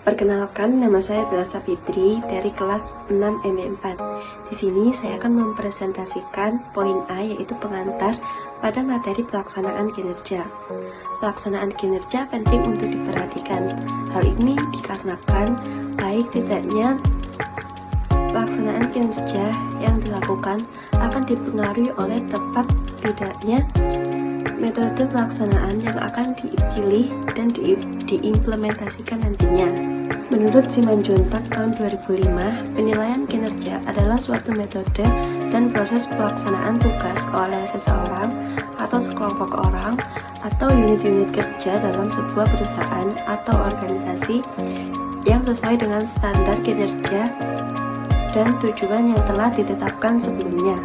Perkenalkan, nama saya Bella Sapitri dari kelas 6 ME4. Di sini saya akan mempresentasikan poin A, yaitu pengantar pada materi pelaksanaan kinerja. Pelaksanaan kinerja penting untuk diperhatikan. Hal ini dikarenakan baik tidaknya pelaksanaan kinerja yang dilakukan akan dipengaruhi oleh tepat tidaknya metode pelaksanaan yang akan dipilih dan diimplementasikan nantinya. Menurut Simanjuntak tahun 2005, penilaian kinerja adalah suatu metode dan proses pelaksanaan tugas oleh seseorang atau sekelompok orang atau unit-unit kerja dalam sebuah perusahaan atau organisasi yang sesuai dengan standar kinerja dan tujuan yang telah ditetapkan sebelumnya.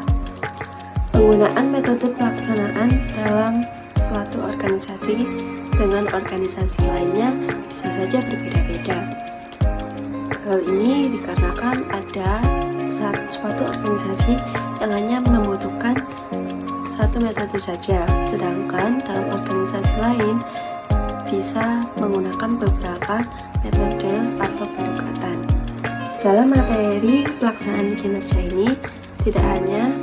Penggunaan metode pelaksanaan dalam suatu organisasi dengan organisasi lainnya bisa saja berbeda-beda. Hal ini dikarenakan ada suatu organisasi yang hanya membutuhkan satu metode saja, sedangkan dalam organisasi lain bisa menggunakan beberapa metode atau pendekatan. Dalam materi pelaksanaan kinerja ini tidak hanya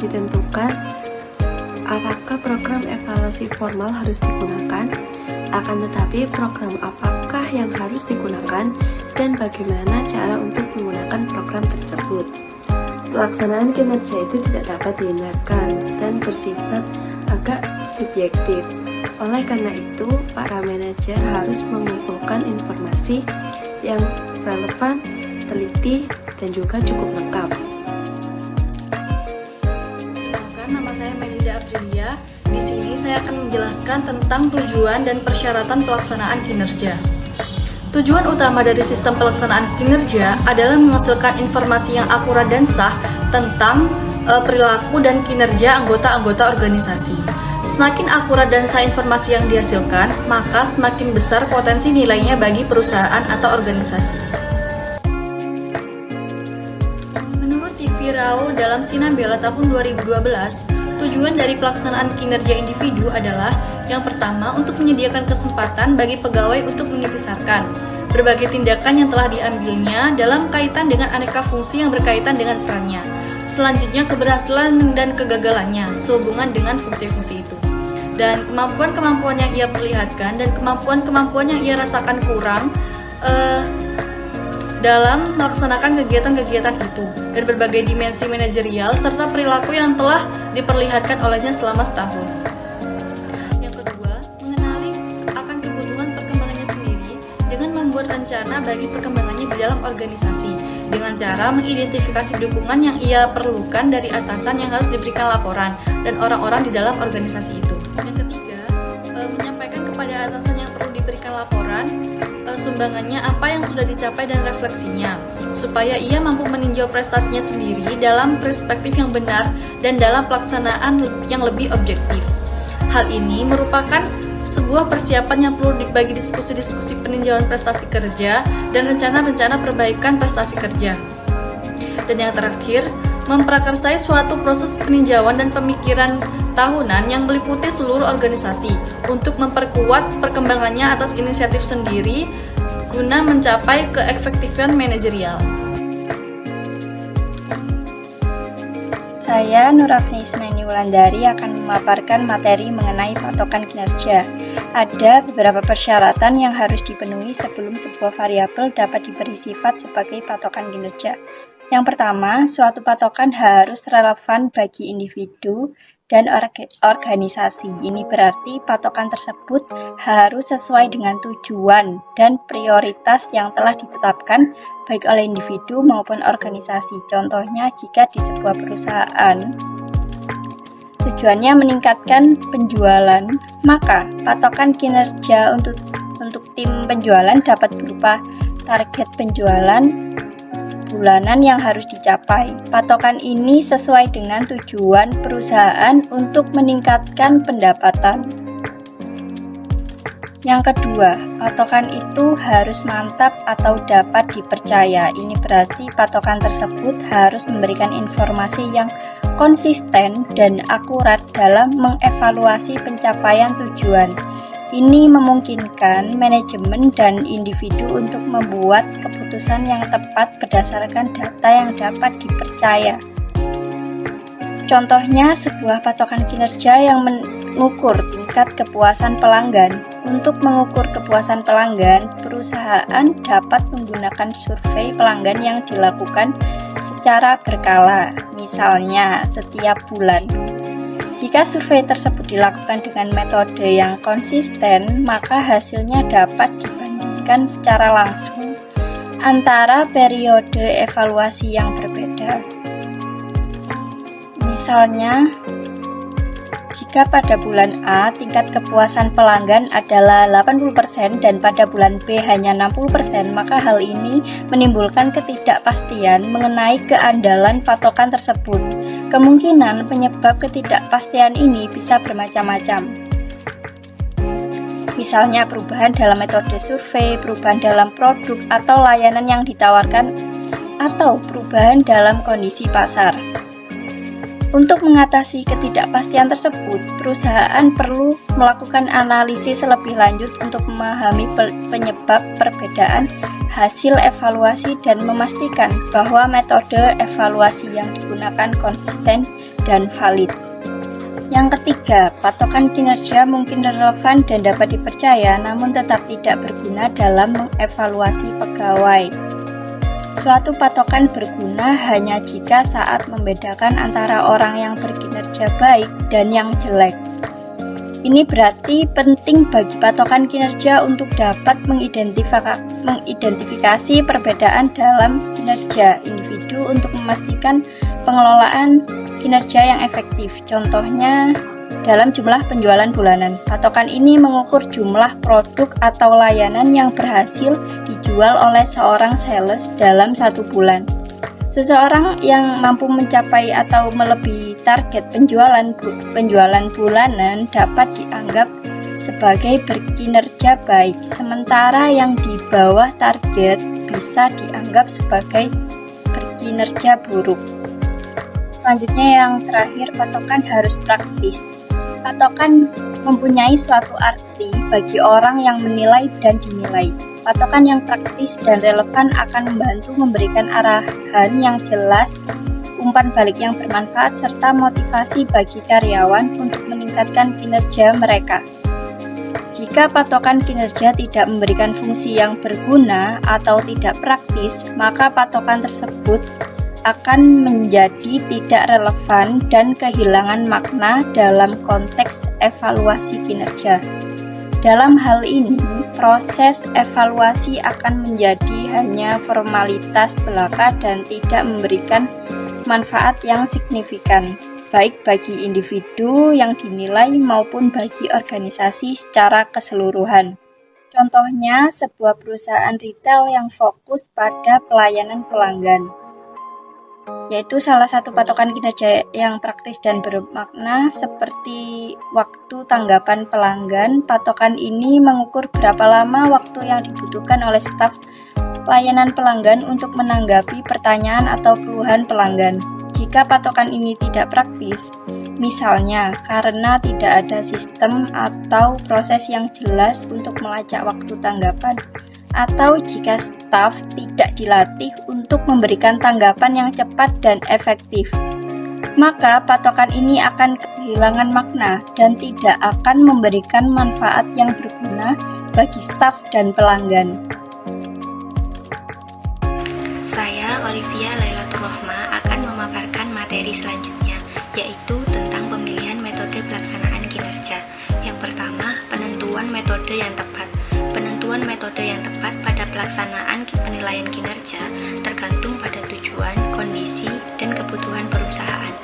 ditentukan apakah program evaluasi formal harus digunakan, akan tetapi program apakah yang harus digunakan dan bagaimana cara untuk menggunakan program tersebut. Pelaksanaan kinerja itu tidak dapat dihindarkan dan bersifat agak subjektif. Oleh karena itu, para manajer harus mengumpulkan informasi yang relevan, teliti, dan juga cukup lengkap. Nama saya Melida Aprilia. Di sini saya akan menjelaskan tentang tujuan dan persyaratan pelaksanaan kinerja. Tujuan utama dari sistem pelaksanaan kinerja adalah menghasilkan informasi yang akurat dan sah tentang perilaku dan kinerja anggota-anggota organisasi. Semakin akurat dan sah informasi yang dihasilkan, maka semakin besar potensi nilainya bagi perusahaan atau organisasi. Menurut TV Rao dalam Sinambela tahun 2012, tujuan dari pelaksanaan kinerja individu adalah yang pertama, untuk menyediakan kesempatan bagi pegawai untuk mengintisarkan berbagai tindakan yang telah diambilnya dalam kaitan dengan aneka fungsi yang berkaitan dengan perannya. Selanjutnya, keberhasilan dan kegagalannya sehubungan dengan fungsi-fungsi itu. Dan kemampuan-kemampuan yang ia perlihatkan dan kemampuan-kemampuan yang ia rasakan kurang dalam melaksanakan kegiatan-kegiatan itu, dan berbagai dimensi manajerial serta perilaku yang telah diperlihatkan olehnya selama setahun. Yang kedua, mengenali akan kebutuhan perkembangannya sendiri dengan membuat rencana bagi perkembangannya di dalam organisasi, dengan cara mengidentifikasi dukungan yang ia perlukan dari atasan yang harus diberikan laporan dan orang-orang di dalam organisasi itu. Yang ketiga, menyampaikan kepada atasan yang perlu diberikan laporan sumbangannya apa yang sudah dicapai dan refleksinya, supaya ia mampu meninjau prestasinya sendiri dalam perspektif yang benar dan dalam pelaksanaan yang lebih objektif. Hal ini merupakan sebuah persiapan yang perlu bagi diskusi-diskusi peninjauan prestasi kerja dan rencana-rencana perbaikan prestasi kerja. Dan yang terakhir, memprakarsai suatu proses peninjauan dan pemikiran tahunan yang meliputi seluruh organisasi untuk memperkuat perkembangannya atas inisiatif sendiri guna mencapai keefektifan manajerial. Saya Nurafni Isnaini Wulandari akan memaparkan materi mengenai patokan kinerja. Ada beberapa persyaratan yang harus dipenuhi sebelum sebuah variabel dapat diberi sifat sebagai patokan kinerja. Yang pertama, suatu patokan harus relevan bagi individu dan organisasi. Ini berarti patokan tersebut harus sesuai dengan tujuan dan prioritas yang telah ditetapkan baik oleh individu maupun organisasi. Contohnya, jika di sebuah perusahaan tujuannya meningkatkan penjualan, maka patokan kinerja untuk tim penjualan dapat berupa target penjualan bulanan yang harus dicapai. Patokan ini sesuai dengan tujuan perusahaan untuk meningkatkan pendapatan. Yang kedua, patokan itu harus mantap atau dapat dipercaya. Ini berarti patokan tersebut harus memberikan informasi yang konsisten dan akurat dalam mengevaluasi pencapaian tujuan. Ini memungkinkan manajemen dan individu untuk membuat keputusan yang tepat berdasarkan data yang dapat dipercaya. Contohnya, sebuah patokan kinerja yang mengukur tingkat kepuasan pelanggan. Untuk mengukur kepuasan pelanggan, perusahaan dapat menggunakan survei pelanggan yang dilakukan secara berkala, misalnya setiap bulan. Jika survei tersebut dilakukan dengan metode yang konsisten, maka hasilnya dapat dibandingkan secara langsung antara periode evaluasi yang berbeda. Misalnya, jika pada bulan A tingkat kepuasan pelanggan adalah 80% dan pada bulan B hanya 60%, maka hal ini menimbulkan ketidakpastian mengenai keandalan patokan tersebut. Kemungkinan penyebab ketidakpastian ini bisa bermacam-macam. Misalnya perubahan dalam metode survei, perubahan dalam produk atau layanan yang ditawarkan, atau perubahan dalam kondisi pasar. Untuk mengatasi ketidakpastian tersebut, perusahaan perlu melakukan analisis lebih lanjut untuk memahami penyebab perbedaan hasil evaluasi dan memastikan bahwa metode evaluasi yang digunakan konsisten dan valid. Yang ketiga, patokan kinerja mungkin relevan dan dapat dipercaya, namun tetap tidak berguna dalam mengevaluasi pegawai. Suatu patokan berguna hanya jika saat membedakan antara orang yang berkinerja baik dan yang jelek. Ini berarti penting bagi patokan kinerja untuk dapat mengidentifikasi perbedaan dalam kinerja individu untuk memastikan pengelolaan kinerja yang efektif. Contohnya, dalam jumlah penjualan bulanan, patokan ini mengukur jumlah produk atau layanan yang berhasil dijual oleh seorang sales dalam satu bulan. Seseorang yang mampu mencapai atau melebihi target penjualan bulanan dapat dianggap sebagai berkinerja baik, sementara yang di bawah target bisa dianggap sebagai berkinerja buruk. Selanjutnya yang terakhir, patokan harus praktis. Patokan mempunyai suatu arti bagi orang yang menilai dan dinilai. Patokan yang praktis dan relevan akan membantu memberikan arahan yang jelas, umpan balik yang bermanfaat, serta motivasi bagi karyawan untuk meningkatkan kinerja mereka. Jika patokan kinerja tidak memberikan fungsi yang berguna atau tidak praktis, maka patokan tersebut akan menjadi tidak relevan dan kehilangan makna dalam konteks evaluasi kinerja. Dalam hal ini, proses evaluasi akan menjadi hanya formalitas belaka dan tidak memberikan manfaat yang signifikan, baik bagi individu yang dinilai maupun bagi organisasi secara keseluruhan. Contohnya, sebuah perusahaan retail yang fokus pada pelayanan pelanggan, yaitu salah satu patokan kinerja yang praktis dan bermakna seperti waktu tanggapan pelanggan. Patokan ini mengukur berapa lama waktu yang dibutuhkan oleh staf layanan pelanggan untuk menanggapi pertanyaan atau keluhan pelanggan. Jika patokan ini tidak praktis, misalnya karena tidak ada sistem atau proses yang jelas untuk melacak waktu tanggapan, atau jika staf tidak dilatih untuk memberikan tanggapan yang cepat dan efektif, maka patokan ini akan kehilangan makna dan tidak akan memberikan manfaat yang berguna bagi staf dan pelanggan. Saya, Olivia Lailatul Rohma, akan memaparkan materi selanjutnya, yaitu tentang pemilihan metode pelaksanaan kinerja. Yang pertama, penentuan metode yang tepat. Penentuan metode yang tepat pada pelaksanaan penilaian kinerja tergantung pada tujuan, kondisi, dan kebutuhan perusahaan.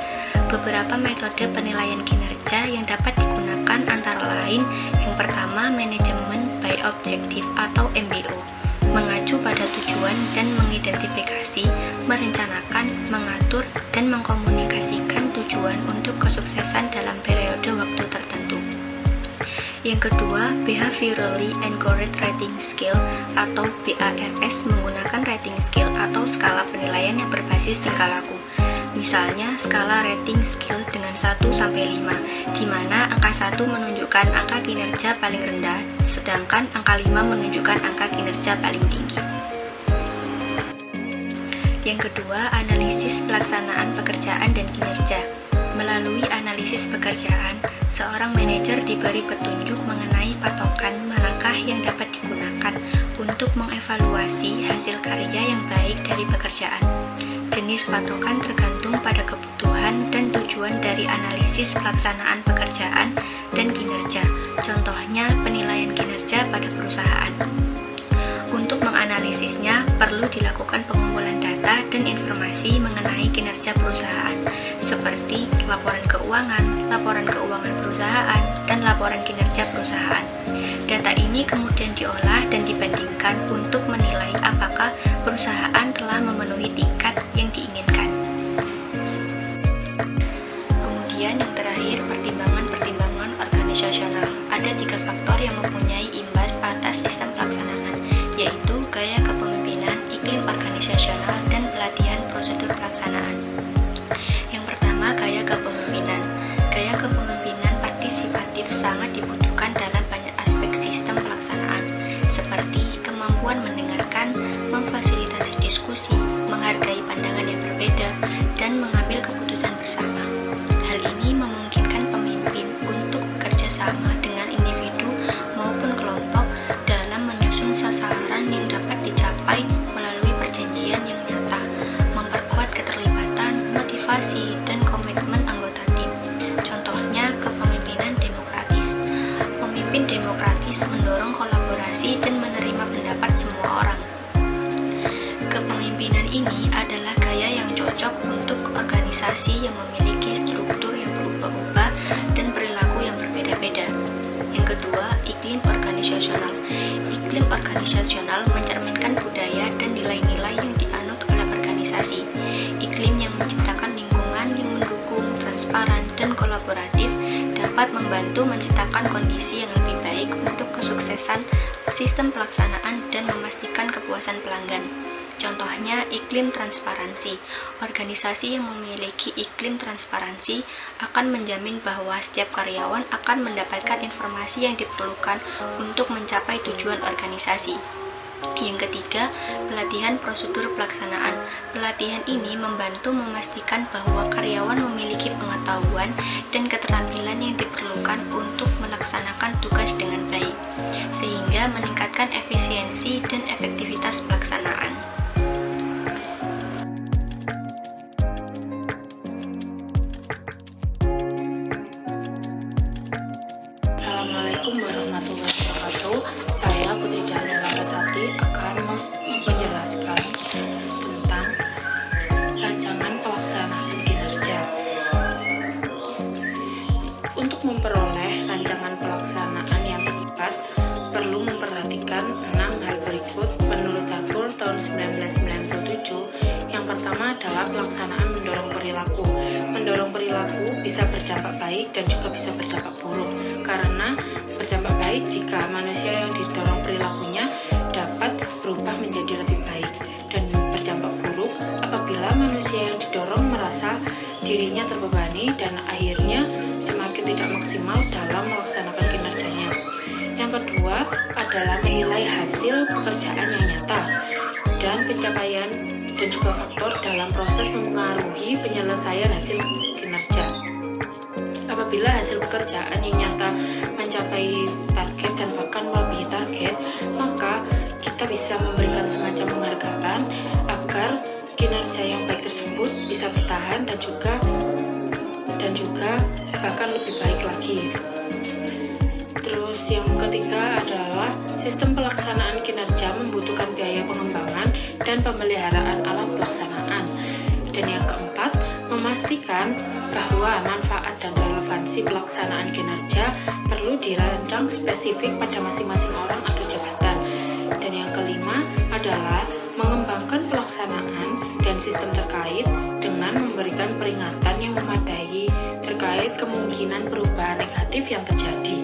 Beberapa metode penilaian kinerja yang dapat digunakan antara lain: yang pertama, manajemen by objective atau MBO, mengacu pada tujuan dan mengidentifikasi, merencanakan, mengatur, dan mengkomunikasikan tujuan untuk kesuksesan dalam periode waktu tertentu. Yang kedua, Behaviorally Encouraged Rating Scale atau BARS, menggunakan rating scale atau skala penilaian yang berbasis tingkah laku. Misalnya skala rating skill dengan 1 sampai 5, di mana angka 1 menunjukkan angka kinerja paling rendah, sedangkan angka 5 menunjukkan angka kinerja paling tinggi. Yang kedua, analisis pelaksanaan pekerjaan dan kinerja. Melalui analisis pekerjaan, seorang manajer diberi petunjuk mengenai patokan manakah yang dapat digunakan untuk mengevaluasi hasil karya yang baik dari pekerjaan. Jenis patokan tergantung pada kebutuhan dan tujuan dari analisis pelaksanaan pekerjaan dan kinerja. Contohnya, penilaian kinerja pada perusahaan. Untuk menganalisisnya, perlu dilakukan pengumpulan data dan informasi mengenai kinerja perusahaan, seperti laporan keuangan perusahaan, dan laporan kinerja perusahaan. Data ini kemudian diolah dan dibandingkan untuk menilai apakah perusahaan telah memenuhi tingkat yang diinginkan. Kemudian yang terakhir, pertimbangan-pertimbangan organisasional. Ada 3 faktor yang mempunyai imbas atas sistem pelaksanaan, yaitu gaya kepemimpinan, iklim organisasional, dan pelatihan prosedur pelaksanaan. Yang pertama, gaya kepemimpinan. Gaya kepemimpinan partisipatif sangat dibutuhkan dalam banyak aspek sistem pelaksanaan, seperti kemampuan mendengarkan, memfasilitasi diskusi, menghargai pandangan yang berbeda, dan mengambil keputusan bersama. Hal ini memungkinkan pemimpin untuk bekerja sama dengan individu maupun kelompok dalam menyusun sasaran yang dapat dicapai melalui perjanjian yang nyata, memperkuat keterlibatan, motivasi, dan komitmen anggota tim. Contohnya, kepemimpinan demokratis. Pemimpin demokratis mendorong kolaborasi dan menerima pendapat semua orang. Kepemimpinan ini adalah gaya yang cocok untuk organisasi yang memiliki struktur yang berubah-ubah dan perilaku yang berbeda-beda. Yang kedua, iklim organisasional. Iklim organisasional mencerminkan budaya dan nilai-nilai yang dianut oleh organisasi. Iklim yang menciptakan lingkungan yang mendukung, transparan, dan kolaboratif dapat membantu menciptakan kondisi yang lebih baik untuk kesuksesan sistem pelaksanaan dan memastikan kepuasan pelanggan. Contohnya, iklim transparansi. Organisasi yang memiliki iklim transparansi akan menjamin bahwa setiap karyawan akan mendapatkan informasi yang diperlukan untuk mencapai tujuan organisasi. Yang ketiga, pelatihan prosedur pelaksanaan. Pelatihan ini membantu memastikan bahwa karyawan memiliki pengetahuan dan keterampilan yang diperlukan untuk melaksanakan tugas dengan baik, sehingga meningkatkan efisiensi dan efektivitas pelaksanaan. Assalamualaikum warahmatullahi wabarakatuh. Saya Putri Daniel Larasati akan menjelaskan tentang rancangan pelaksanaan kinerja. Untuk memperoleh rancangan pelaksanaan yang tepat, perlu memperhatikan 6 hal berikut menurut Harpur tahun 1997. Yang pertama adalah pelaksanaan mendorong perilaku. Mendorong perilaku bisa berdampak baik dan juga bisa berdampak buruk, karena berdampak baik jika manusia yang didorong perilakunya dapat berubah menjadi lebih baik, dan berdampak buruk apabila manusia yang didorong merasa dirinya terbebani dan akhirnya semakin tidak maksimal dalam melaksanakan kinerjanya. Yang kedua adalah menilai hasil pekerjaan yang nyata dan pencapaian dan juga faktor dalam proses mempengaruhi penyelesaian hasil kinerja. Apabila hasil pekerjaan yang nyata mencapai target dan bahkan melebihi target, maka kita bisa memberikan semacam penghargaan agar kinerja yang baik tersebut bisa bertahan dan juga bahkan lebih baik lagi. Terus yang ketiga adalah sistem pelaksanaan kinerja membutuhkan biaya pengembangan dan pemeliharaan alat pelaksanaan. Dan yang keempat, memastikan bahwa manfaat dan relevansi pelaksanaan kinerja perlu dirancang spesifik pada masing-masing orang atau jabatan. Dan yang kelima adalah mengembangkan pelaksanaan dan sistem terkait dengan memberikan peringatan yang memadai terkait kemungkinan perubahan negatif yang terjadi.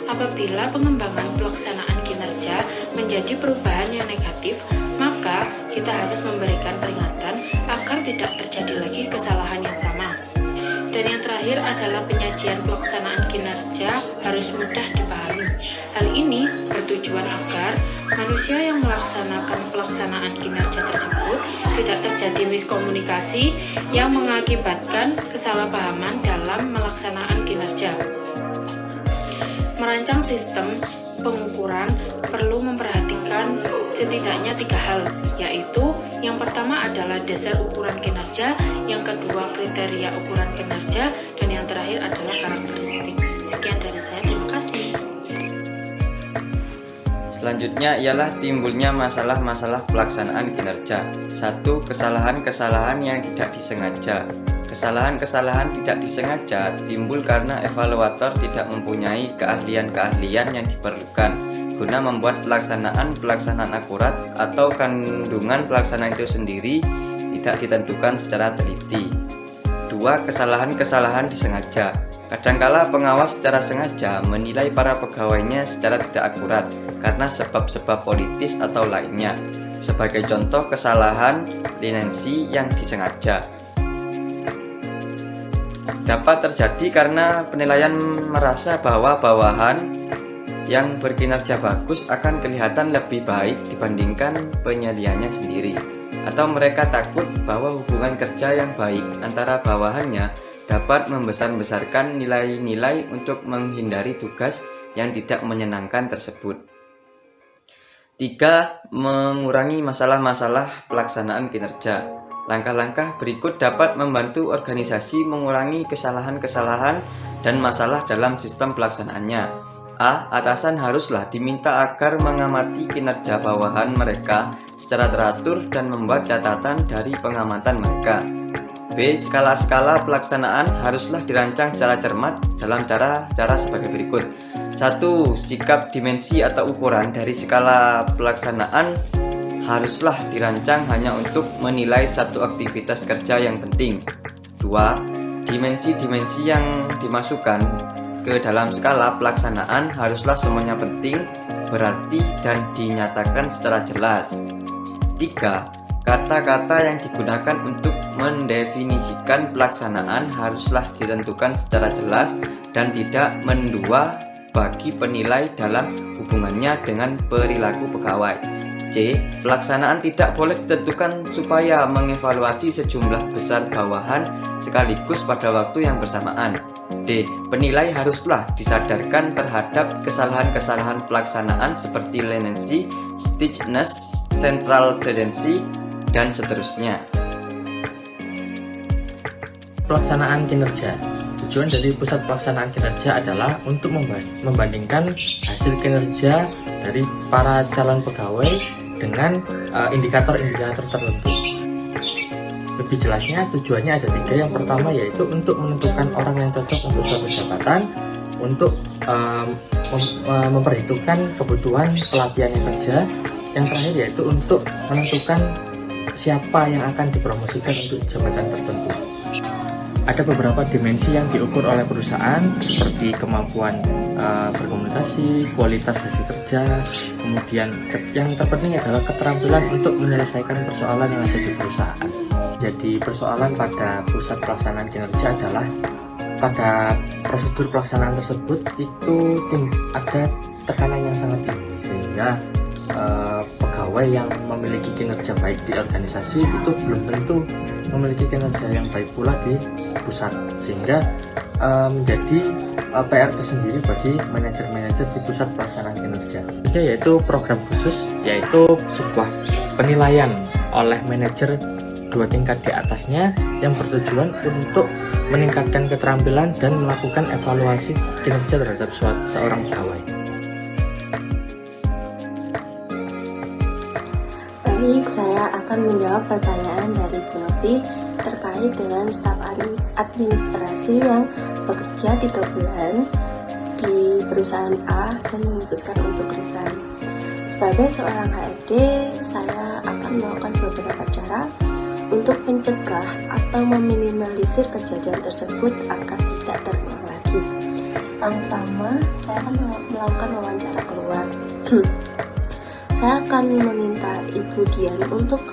Apabila pengembangan pelaksanaan kinerja menjadi perubahan yang negatif, maka kita harus memberikan peringatan agar tidak terjadi lagi kesalahan yang sama. Dan yang terakhir adalah penyajian pelaksanaan kinerja harus mudah dipahami. Hal ini bertujuan agar manusia yang melaksanakan pelaksanaan kinerja tersebut tidak terjadi miskomunikasi yang mengakibatkan kesalahpahaman dalam melaksanakan kinerja. Merancang sistem pengukuran perlu memperhatikan setidaknya 3 hal, yaitu yang pertama adalah dasar ukuran kinerja, yang kedua kriteria ukuran kinerja, dan yang terakhir adalah karakteristik. Sekian dari saya, terima kasih. Selanjutnya ialah timbulnya masalah-masalah pelaksanaan kinerja. 1. Kesalahan-kesalahan yang tidak disengaja. Kesalahan-kesalahan tidak disengaja timbul karena evaluator tidak mempunyai keahlian-keahlian yang diperlukan guna membuat pelaksanaan akurat atau kandungan pelaksanaan itu sendiri tidak ditentukan secara teliti. 2. Kesalahan-kesalahan disengaja. Kadangkala pengawas secara sengaja menilai para pegawainya secara tidak akurat karena sebab-sebab politis atau lainnya. Sebagai contoh kesalahan leniensi yang disengaja dapat terjadi karena penilaian merasa bahwa bawahan yang berkinerja bagus akan kelihatan lebih baik dibandingkan penyediaannya sendiri, atau mereka takut bahwa hubungan kerja yang baik antara bawahannya dapat membesar-besarkan nilai-nilai untuk menghindari tugas yang tidak menyenangkan tersebut. 3. Mengurangi masalah-masalah pelaksanaan kinerja. Langkah-langkah berikut dapat membantu organisasi mengurangi kesalahan-kesalahan dan masalah dalam sistem pelaksanaannya. A. Atasan haruslah diminta agar mengamati kinerja bawahan mereka secara teratur dan membuat catatan dari pengamatan mereka. B. Skala-skala pelaksanaan haruslah dirancang secara cermat dalam cara sebagai berikut. 1. Sikap dimensi atau ukuran dari skala pelaksanaan haruslah dirancang hanya untuk menilai satu aktivitas kerja yang penting. 2. Dimensi-dimensi yang dimasukkan ke dalam skala pelaksanaan haruslah semuanya penting, berarti, dan dinyatakan secara jelas. 3. Kata-kata yang digunakan untuk mendefinisikan pelaksanaan haruslah ditentukan secara jelas dan tidak mendua bagi penilai dalam hubungannya dengan perilaku pegawai. C. Pelaksanaan tidak boleh ditentukan supaya mengevaluasi sejumlah besar bawahan sekaligus pada waktu yang bersamaan. D. Penilai haruslah disadarkan terhadap kesalahan-kesalahan pelaksanaan seperti leniency, stiffness, central tendency, dan seterusnya. Pelaksanaan kinerja. Tujuan dari pusat pelaksanaan kinerja adalah untuk membandingkan hasil kinerja dari para calon pegawai dengan indikator-indikator tertentu. Lebih jelasnya, tujuannya ada 3. Yang pertama yaitu untuk menentukan orang yang cocok untuk suatu jabatan, untuk memperhitungkan kebutuhan pelatihan yang kerja. Yang terakhir yaitu untuk menentukan siapa yang akan dipromosikan untuk jabatan tertentu. Ada beberapa dimensi yang diukur oleh perusahaan seperti kemampuan berkomunikasi, kualitas hasil kerja, kemudian yang terpenting adalah keterampilan untuk menyelesaikan persoalan yang ada di perusahaan. Jadi persoalan pada pusat pelaksanaan kinerja adalah pada prosedur pelaksanaan tersebut itu ada tekanan yang sangat tinggi sehingga pegawai yang memiliki kinerja baik di organisasi itu belum tentu memiliki kinerja yang baik pula di pusat, sehingga menjadi PR tersendiri bagi manajer-manajer di pusat pelaksanaan kinerja. Yaitu program khusus, yaitu sebuah penilaian oleh manajer 2 tingkat di atasnya yang bertujuan untuk meningkatkan keterampilan dan melakukan evaluasi kinerja terhadap seorang pegawai. Baik, saya akan menjawab pertanyaan dari Bu Novi terkait dengan staf administrasi yang bekerja 3 bulan di perusahaan A dan memutuskan untuk resign. Sebagai seorang HRD, saya akan melakukan beberapa cara untuk mencegah atau meminimalisir kejadian tersebut agar tidak terulang lagi. Yang pertama, saya akan melakukan wawancara keluar. saya akan meminta Ibu Dian untuk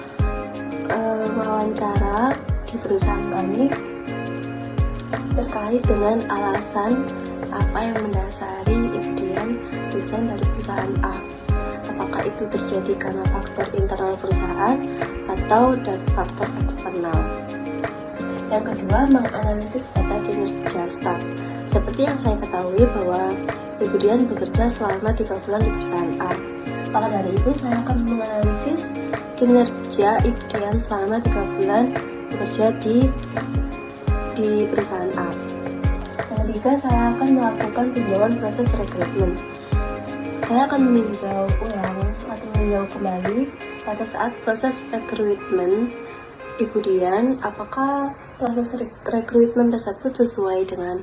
wawancara di perusahaan kami terkait dengan alasan apa yang mendasari Ibu Dian resign dari perusahaan A. Apakah itu terjadi karena faktor internal perusahaan atau dari faktor eksternal. Yang kedua, menganalisis data kinerja staf. Seperti yang saya ketahui bahwa Ibu Dian bekerja selama 3 bulan di perusahaan A. Maka dari itu, saya akan menganalisis kinerja Ibu Dian selama 3 bulan bekerja di perusahaan A. Yang ketiga, saya akan melakukan tinjauan proses rekrutmen. Saya akan meninjau ulang atau meninjau kembali pada saat proses rekrutmen Ibu Dian, apakah proses rekrutmen tersebut sesuai dengan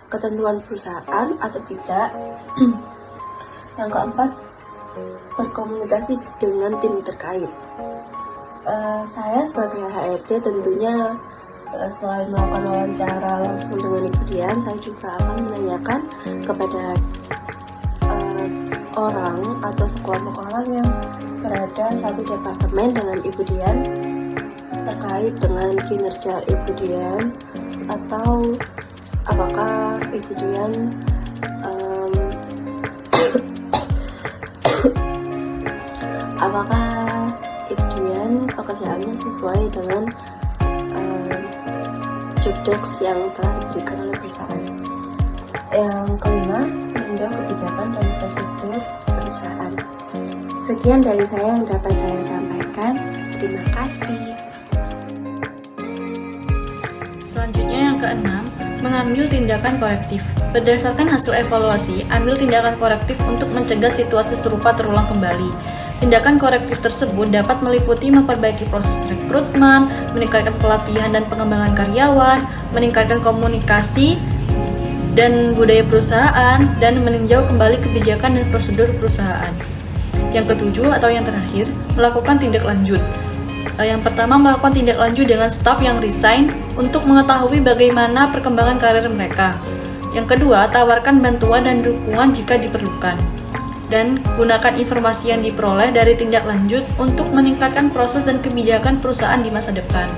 ketentuan perusahaan atau tidak. Yang keempat, berkomunikasi dengan tim terkait. Saya sebagai HRD tentunya selain melakukan wawancara langsung dengan Ibu Dian, saya juga akan menanyakan kepada orang atau sekelompok orang yang berada satu departemen dengan Ibu Dian terkait dengan kinerja Ibu Dian, atau apakah Ibu Dian pekerjaannya sesuai dengan job desk yang telah diberikan oleh perusahaan. Yang kelima, meninjau kebijakan dan prosedur perusahaan. Sekian dari saya yang dapat saya sampaikan. Terima kasih. Selanjutnya yang keenam, mengambil tindakan korektif. Berdasarkan hasil evaluasi, ambil tindakan korektif untuk mencegah situasi serupa terulang kembali. Tindakan korektif tersebut dapat meliputi memperbaiki proses rekrutmen, meningkatkan pelatihan dan pengembangan karyawan, meningkatkan komunikasi dan budaya perusahaan, dan meninjau kembali kebijakan dan prosedur perusahaan. Yang ketujuh atau yang terakhir, melakukan tindak lanjut. Yang pertama, melakukan tindak lanjut dengan staf yang resign untuk mengetahui bagaimana perkembangan karir mereka. Yang kedua, tawarkan bantuan dan dukungan jika diperlukan. Dan gunakan informasi yang diperoleh dari tindak lanjut untuk meningkatkan proses dan kebijakan perusahaan di masa depan.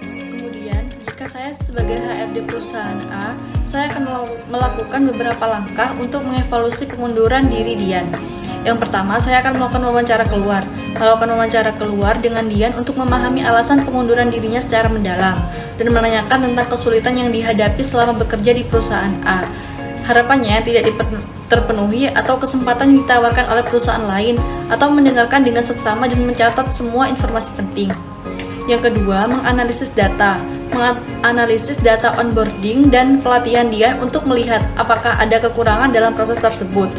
Kemudian, jika saya sebagai HRD perusahaan A, saya akan melakukan beberapa langkah untuk mengevaluasi pengunduran diri Dian. Yang pertama, saya akan melakukan wawancara keluar dengan Dian untuk memahami alasan pengunduran dirinya secara mendalam dan menanyakan tentang kesulitan yang dihadapi selama bekerja di perusahaan A. Harapannya tidak terpenuhi atau kesempatan yang ditawarkan oleh perusahaan lain, atau mendengarkan dengan seksama dan mencatat semua informasi penting. Yang kedua, menganalisis data onboarding dan pelatihan Dian untuk melihat apakah ada kekurangan dalam proses tersebut.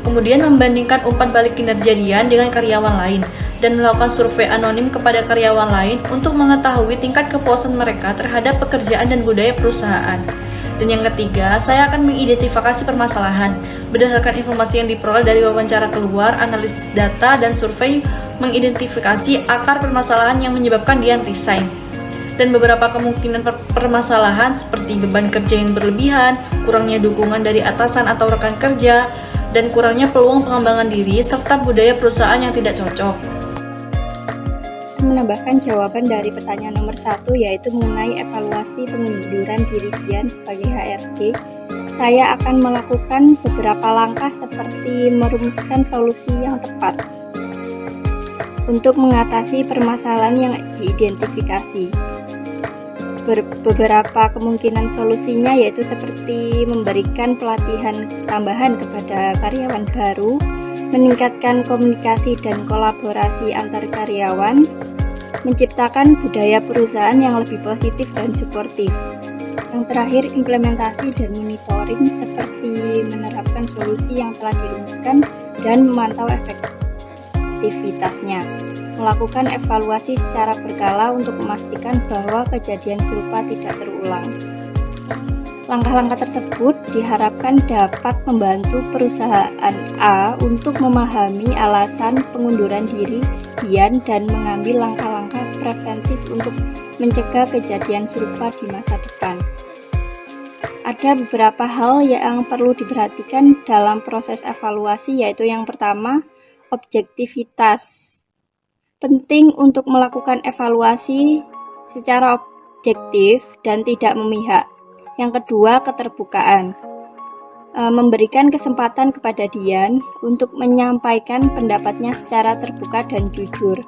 Kemudian membandingkan umpan balik kinerja Dian dengan karyawan lain dan melakukan survei anonim kepada karyawan lain untuk mengetahui tingkat kepuasan mereka terhadap pekerjaan dan budaya perusahaan. Dan yang ketiga, saya akan mengidentifikasi permasalahan berdasarkan informasi yang diperoleh dari wawancara keluar, analisis data, dan survei, mengidentifikasi akar permasalahan yang menyebabkan Dian resign. Dan beberapa kemungkinan permasalahan seperti beban kerja yang berlebihan, kurangnya dukungan dari atasan atau rekan kerja, dan kurangnya peluang pengembangan diri, serta budaya perusahaan yang tidak cocok. Menambahkan jawaban dari pertanyaan nomor 1, yaitu mengenai evaluasi pengunduran diri Dian sebagai HRD. Saya akan melakukan beberapa langkah seperti merumuskan solusi yang tepat untuk mengatasi permasalahan yang diidentifikasi. Beberapa kemungkinan solusinya yaitu seperti memberikan pelatihan tambahan kepada karyawan baru, meningkatkan komunikasi dan kolaborasi antar karyawan, menciptakan budaya perusahaan yang lebih positif dan suportif. Yang terakhir, implementasi dan monitoring seperti menerapkan solusi yang telah dirumuskan dan memantau efektivitasnya. Melakukan evaluasi secara berkala untuk memastikan bahwa kejadian serupa tidak terulang. Langkah-langkah tersebut diharapkan dapat membantu perusahaan A untuk memahami alasan pengunduran diri Dian dan mengambil langkah-langkah preventif untuk mencegah kejadian serupa di masa depan. Ada beberapa hal yang perlu diperhatikan dalam proses evaluasi, yaitu yang pertama, objektivitas. Penting untuk melakukan evaluasi secara objektif dan tidak memihak. Yang kedua, keterbukaan. Memberikan kesempatan kepada Dian untuk menyampaikan pendapatnya secara terbuka dan jujur.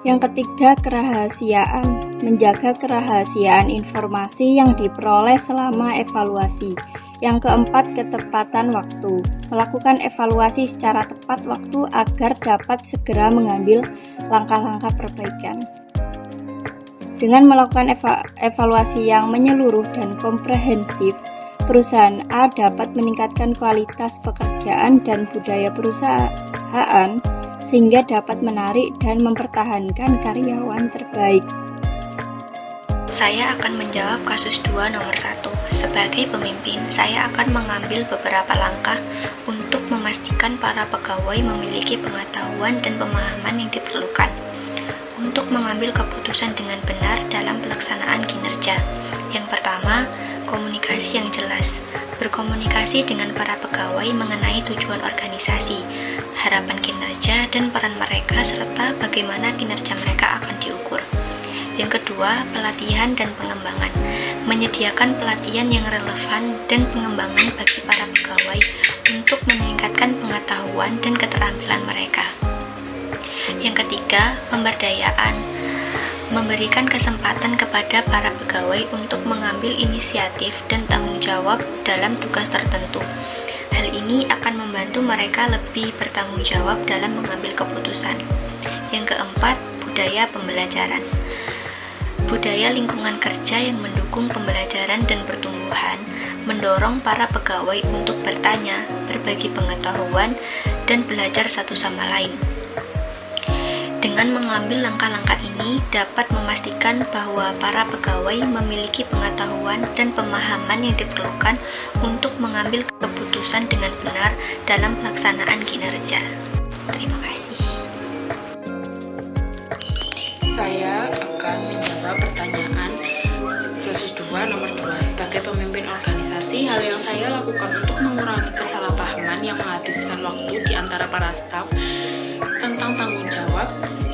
Yang ketiga, kerahasiaan. Menjaga kerahasiaan informasi yang diperoleh selama evaluasi. Yang keempat, ketepatan waktu. Melakukan evaluasi secara tepat waktu agar dapat segera mengambil langkah-langkah perbaikan. Dengan melakukan evaluasi yang menyeluruh dan komprehensif, perusahaan A dapat meningkatkan kualitas pekerjaan dan budaya perusahaan sehingga dapat menarik dan mempertahankan karyawan terbaik. Saya akan menjawab kasus 2 nomor 1. Sebagai pemimpin, saya akan mengambil beberapa langkah untuk memastikan para pegawai memiliki pengetahuan dan pemahaman yang diperlukan untuk mengambil keputusan dengan benar dalam pelaksanaan kinerja. Yang pertama, komunikasi yang jelas. Berkomunikasi dengan para pegawai mengenai tujuan organisasi, harapan kinerja, dan peran mereka, serta bagaimana kinerja mereka akan diukur. Yang kedua, pelatihan dan pengembangan. Menyediakan pelatihan yang relevan dan pengembangan bagi para pegawai untuk meningkatkan pengetahuan dan keterampilan mereka. Yang ketiga, pemberdayaan. Memberikan kesempatan kepada para pegawai untuk mengambil inisiatif dan tanggung jawab dalam tugas tertentu. Hal ini akan membantu mereka lebih bertanggung jawab dalam mengambil keputusan. Yang keempat, budaya pembelajaran. Budaya lingkungan kerja yang mendukung pembelajaran dan pertumbuhan, mendorong para pegawai untuk bertanya, berbagi pengetahuan, dan belajar satu sama lain. Dengan mengambil langkah-langkah ini dapat memastikan bahwa para pegawai memiliki pengetahuan dan pemahaman yang diperlukan untuk mengambil keputusan dengan benar dalam pelaksanaan kinerja. Terima kasih. Saya akan menjawab pertanyaan kasus 2 nomor 2. Sebagai pemimpin organisasi, hal yang saya lakukan untuk mengurangi kesalahpahaman yang menghabiskan waktu di antara para staf tentang tanggung jawab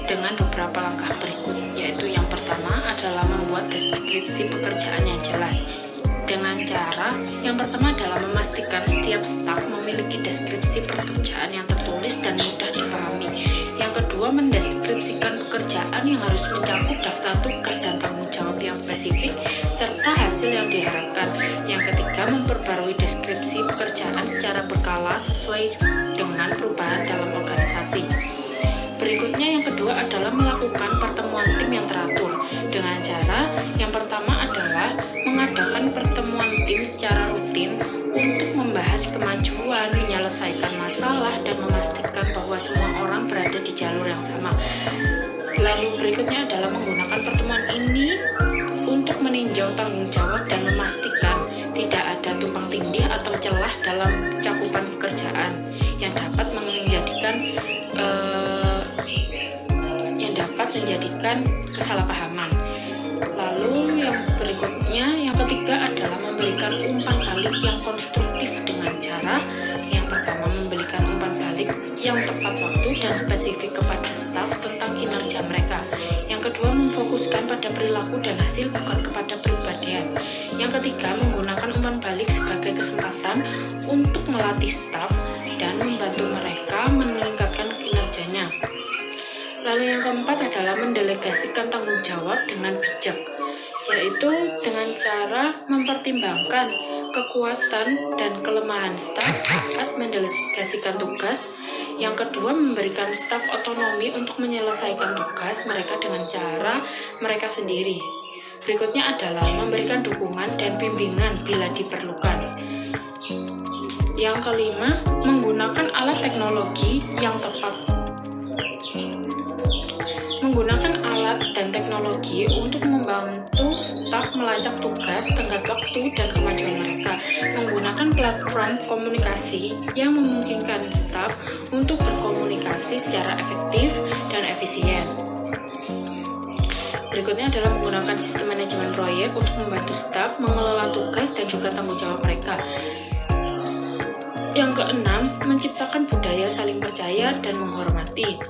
dengan beberapa langkah berikut, yaitu yang pertama adalah membuat deskripsi pekerjaan yang jelas. Dengan cara yang pertama adalah memastikan setiap staf memiliki deskripsi pekerjaan yang tertulis dan mudah dipahami. Yang kedua, mendeskripsikan pekerjaan yang harus mencakup daftar tugas dan tanggung jawab yang spesifik serta hasil yang diharapkan. Yang ketiga, memperbarui deskripsi pekerjaan secara berkala sesuai dengan perubahan dalam organisasi. Berikutnya yang kedua adalah melakukan pertemuan tim yang teratur dengan cara yang pertama adalah mengadakan pertemuan tim secara rutin untuk membahas kemajuan, menyelesaikan masalah, dan memastikan bahwa semua orang berada di jalur yang sama. Lalu berikutnya adalah menggunakan pertemuan ini untuk meninjau tanggung jawab dan memastikan tidak ada tumpang tindih atau celah dalam cakupan pekerjaan yang dapat menjadikan kesalahpahaman. Lalu yang berikutnya, yang ketiga adalah memberikan umpan balik yang konstruktif dengan cara yang pertama memberikan umpan balik yang tepat waktu dan spesifik kepada staf tentang kinerja mereka. Yang kedua, memfokuskan pada perilaku dan hasil bukan kepada kepribadian. Yang ketiga, menggunakan umpan balik sebagai kesempatan untuk melatih staf dan membantu mereka meningkatkan kinerjanya. Lalu yang keempat adalah mendelegasikan tanggung jawab dengan bijak, yaitu dengan cara mempertimbangkan kekuatan dan kelemahan staf saat mendelegasikan tugas. Yang kedua, memberikan staf otonomi untuk menyelesaikan tugas mereka dengan cara mereka sendiri. Berikutnya adalah memberikan dukungan dan bimbingan bila diperlukan. Yang kelima, menggunakan alat teknologi yang tepat. Menggunakan alat dan teknologi untuk membantu staf melacak tugas, tenggat waktu, dan kemajuan mereka. Menggunakan platform komunikasi yang memungkinkan staf untuk berkomunikasi secara efektif dan efisien. Berikutnya adalah menggunakan sistem manajemen proyek untuk membantu staf mengelola tugas dan juga tanggung jawab mereka. Yang keenam, menciptakan budaya saling percaya dan menghormati,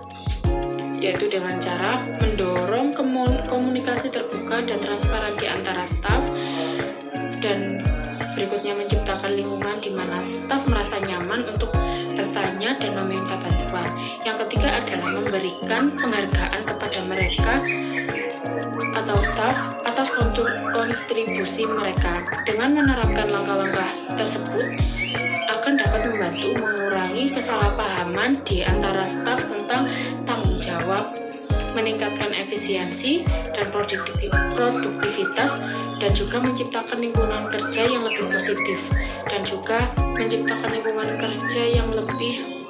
yaitu dengan cara mendorong komunikasi terbuka dan transparan di antara staf, dan berikutnya menciptakan lingkungan di mana staf merasa nyaman untuk bertanya dan meminta bantuan. Yang ketiga adalah memberikan penghargaan kepada mereka atau staf atas kontribusi mereka. Dengan menerapkan langkah-langkah tersebut akan dapat membantu mengurangi kesalahpahaman di antara staf tentang tanggung jawab, meningkatkan efisiensi dan produktivitas, dan juga menciptakan lingkungan kerja yang lebih positif, dan juga menciptakan lingkungan kerja yang lebih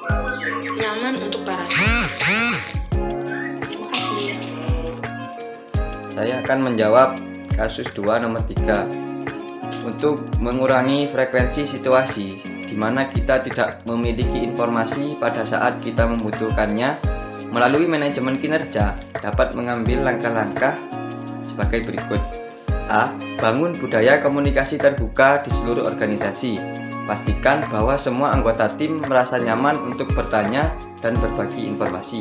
nyaman untuk para staf. Terima kasih. Saya akan menjawab kasus 2 nomor 3. Untuk mengurangi frekuensi situasi di mana kita tidak memiliki informasi pada saat kita membutuhkannya, melalui manajemen kinerja dapat mengambil langkah-langkah sebagai berikut. A. Bangun budaya komunikasi terbuka di seluruh organisasi. Pastikan bahwa semua anggota tim merasa nyaman untuk bertanya dan berbagi informasi.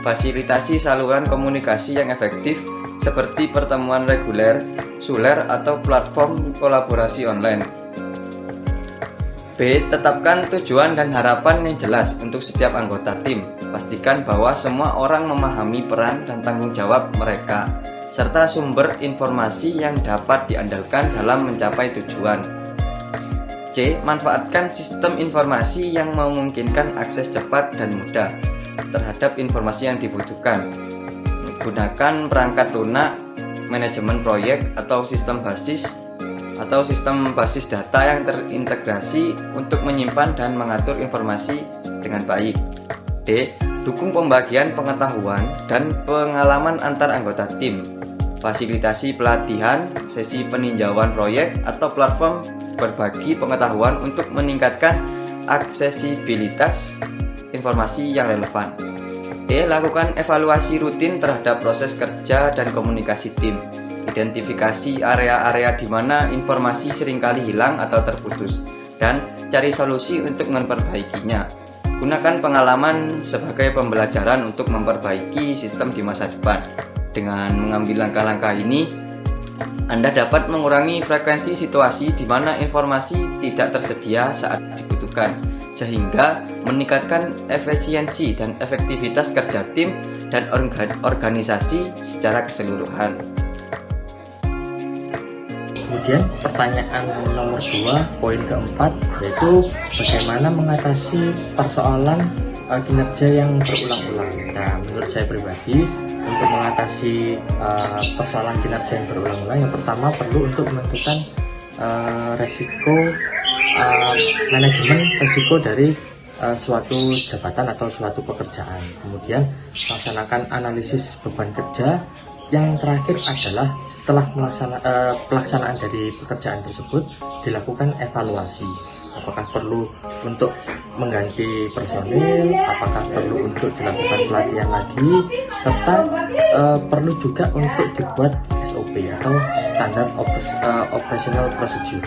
Fasilitasi saluran komunikasi yang efektif seperti pertemuan reguler, suler, atau platform kolaborasi online. B. Tetapkan tujuan dan harapan yang jelas untuk setiap anggota tim. Pastikan bahwa semua orang memahami peran dan tanggung jawab mereka, serta sumber informasi yang dapat diandalkan dalam mencapai tujuan. C. Manfaatkan sistem informasi yang memungkinkan akses cepat dan mudah terhadap informasi yang dibutuhkan. Gunakan perangkat lunak, manajemen proyek, atau sistem basis data yang terintegrasi untuk menyimpan dan mengatur informasi dengan baik. D. Dukung pembagian pengetahuan dan pengalaman antar anggota tim. Fasilitasi pelatihan, sesi peninjauan proyek, atau platform berbagi pengetahuan untuk meningkatkan aksesibilitas informasi yang relevan. E. Lakukan evaluasi rutin terhadap proses kerja dan komunikasi tim. Identifikasi area-area di mana informasi seringkali hilang atau terputus, dan cari solusi untuk memperbaikinya. Gunakan pengalaman sebagai pembelajaran untuk memperbaiki sistem di masa depan. Dengan mengambil langkah-langkah ini, Anda dapat mengurangi frekuensi situasi di mana informasi tidak tersedia saat dibutuhkan, sehingga meningkatkan efisiensi dan efektivitas kerja tim dan organisasi secara keseluruhan. Kemudian pertanyaan nomor 2, poin keempat, yaitu bagaimana mengatasi persoalan kinerja yang berulang-ulang. Nah, menurut saya pribadi, untuk mengatasi persoalan kinerja yang berulang-ulang, yang pertama perlu untuk menentukan manajemen resiko dari suatu jabatan atau suatu pekerjaan. Kemudian melaksanakan analisis beban kerja. Yang terakhir adalah setelah pelaksanaan dari pekerjaan tersebut dilakukan evaluasi. Apakah perlu untuk mengganti personil, apakah perlu untuk dilakukan pelatihan lagi, serta perlu juga untuk dibuat SOP atau standar operational procedure.